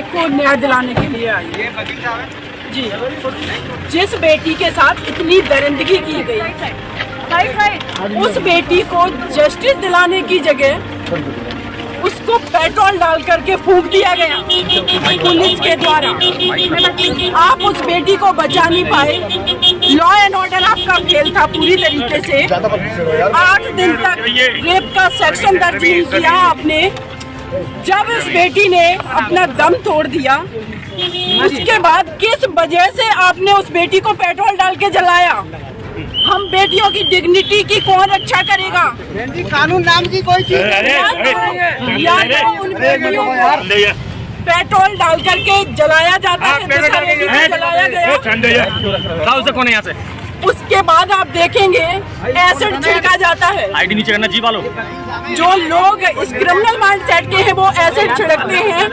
को न्याय दिलाने के लिए आई जी। जिस बेटी के साथ इतनी दरिंदगी की गई, उस बेटी को जस्टिस दिलाने की जगह उसको पेट्रोल डाल करके फूंक दिया गया पुलिस के द्वारा। आप उस बेटी को बचा नहीं पाए। लॉ एंड ऑर्डर आपका फेल था पूरी तरीके से। 8 दिन तक रेप का सेक्शन दर्ज नहीं किया आपने। जब इस बेटी ने अपना दम तोड़ दिया, उसके बाद किस वजह से आपने उस बेटी को पेट्रोल डाल के जलाया? हम बेटियों की डिग्निटी की कौन रक्षा करेगा? कानून नाम की कोई चीज या तो उन बेटियों को पेट्रोल डाल करके जलाया जाता है, जलाया गया। कौन है यहाँ से? उसके बाद आप देखेंगे एसिड छिड़का जाता है। आईडी नीचे करना जी वालों। जो लोग इस क्रिमिनल माइंडसेट के हैं वो एसिड छिड़कते हैं।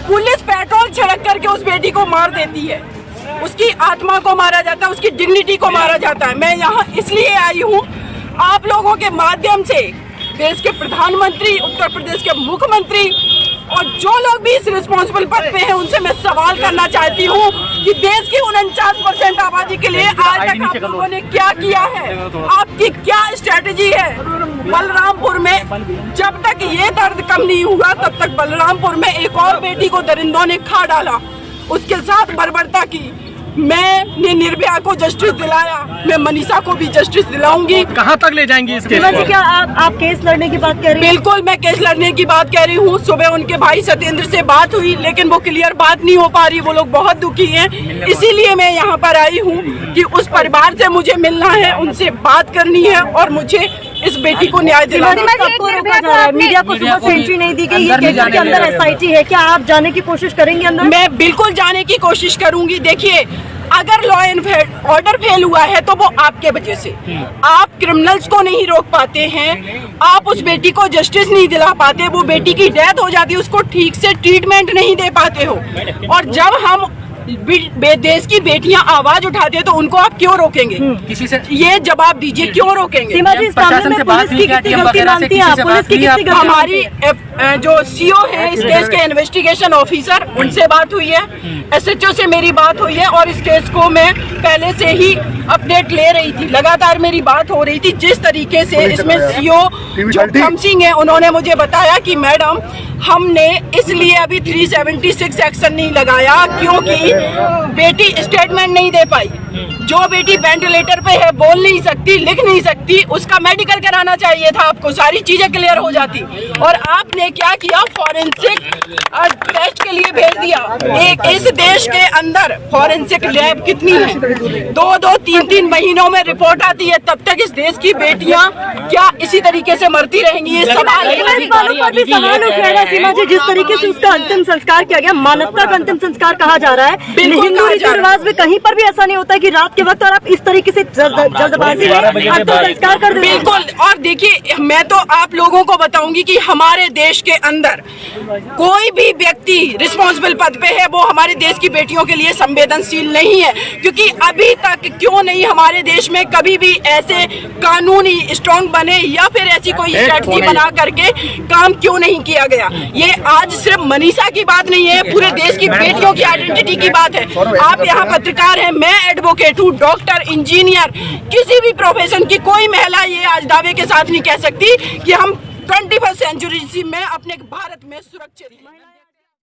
पुलिस पेट्रोल छिड़क करके उस बेटी को मार देती है। उसकी आत्मा को मारा जाता है, उसकी डिग्निटी को मारा जाता है। मैं यहाँ इसलिए आई हूँ आप लोगों के माध्यम से देश के प्रधानमंत्री, उत्तर प्रदेश के मुख्यमंत्री और जो लोग भी इस रिस्पॉन्सिबल पद पे हैं उनसे मैं सवाल करना चाहती हूँ कि देश की 49% आबादी के लिए आज तक आप लोगों ने क्या किया है? आपकी क्या स्ट्रेटेजी है? बलरामपुर में जब तक ये दर्द कम नहीं हुआ तब तक बलरामपुर में एक और बेटी को दरिंदों ने खा डाला, उसके साथ बर्बरता की। मैंने निर्भया को जस्टिस दिलाया, मैं मनीषा को भी जस्टिस दिलाऊंगी। कहाँ तक ले जाएंगी इस केस को? क्या आप केस लड़ने की बात कह रही हैं? बिल्कुल मैं केस लड़ने की बात कह रही हूँ। सुबह उनके भाई सत्येंद्र से बात हुई लेकिन वो क्लियर बात नहीं हो पा रही। वो लोग बहुत दुखी हैं, इसीलिए मैं यहाँ पर आई हूँ कि उस परिवार से मुझे मिलना है, उनसे बात करनी है और मुझे इस बेटी को न्याय दिलाना है। मीडिया को सुबह से एंट्री नहीं दी गई। ये केस के अंदर SIT है, क्या आप जाने की कोशिश करेंगे अंदर? मैं बिल्कुल जाने की कोशिश करूंगी। देखिए, अगर लॉ एंड ऑर्डर फेल हुआ है तो वो आपके वजह से। आप क्रिमिनल्स को नहीं रोक पाते हैं, आप उस बेटी को जस्टिस नहीं दिला पाते। वो बेटी की डेथ हो जाती है, उसको ठीक से ट्रीटमेंट नहीं दे पाते हो। और जब हम देश की बेटियां आवाज उठाती है तो उनको आप क्यों रोकेंगे? किसी से ये जवाब दीजिए, क्यों रोकेंगे? सीमा जी, इस मामले में पुलिस की कितनी गलती मानती हैं? पुलिस की कितनी गलती? हमारी जो CO है इस केस के इन्वेस्टिगेशन ऑफिसर, उनसे बात हुई है, SHO से मेरी बात हुई है और इस केस को मैं पहले से ही अपडेट ले रही थी। लगातार मेरी बात हो रही थी। जिस तरीके से इसमें CO जो खम सिंह है उन्होंने मुझे बताया कि मैडम हमने इसलिए अभी 376 एक्शन नहीं लगाया क्योंकि बेटी स्टेटमेंट नहीं दे पाई। जो बेटी वेंटिलेटर पे है, बोल नहीं सकती, लिख नहीं सकती, उसका मेडिकल कराना चाहिए था आपको, सारी चीजें क्लियर हो जाती। और आपने क्या किया? फॉरेंसिक टेस्ट के लिए भेज दिया। एक इस देश के अंदर फॉरेंसिक लैब कितनी है? 2-2, 3-3 महीनों में रिपोर्ट आती है। तब तक इस देश की बेटियां क्या इसी तरीके से मरती रहेंगी? ये सवाल है। सीमा जी, जिस तरीके से उसका अंतिम संस्कार किया गया, मानवता का अंतिम संस्कार कहा जा रहा है, हिंदू रीति रिवाज में कहीं पर भी ऐसा नहीं होता है कि रात के वक्त और आप इस तरीके से जल्दबाजी में अंतिम संस्कार कर देते हैं। बिल्कुल। और देखिए, मैं तो आप लोगों को बताऊंगी कि हमारे देश के अंदर कोई भी व्यक्ति रिस्पॉन्सिबल पद पे है वो हमारे देश की बेटियों के लिए संवेदनशील नहीं है। क्योंकि अभी तक क्यों नहीं हमारे देश में कभी भी ऐसे कानूनी स्ट्रॉन्ग बने या फिर ऐसी कोई स्ट्रेटजी बना करके काम क्यों नहीं किया गया? ये आज सिर्फ मनीषा की बात नहीं है, पूरे देश की बेटियों की आइडेंटिटी की बात है। आप यहाँ पत्रकार हैं, मैं एडवोकेट हूँ, डॉक्टर, इंजीनियर, किसी भी प्रोफेशन की कोई महिला ये आज दावे के साथ नहीं कह सकती कि हम 21वीं सेंचुरी में अपने भारत में सुरक्षित हैं।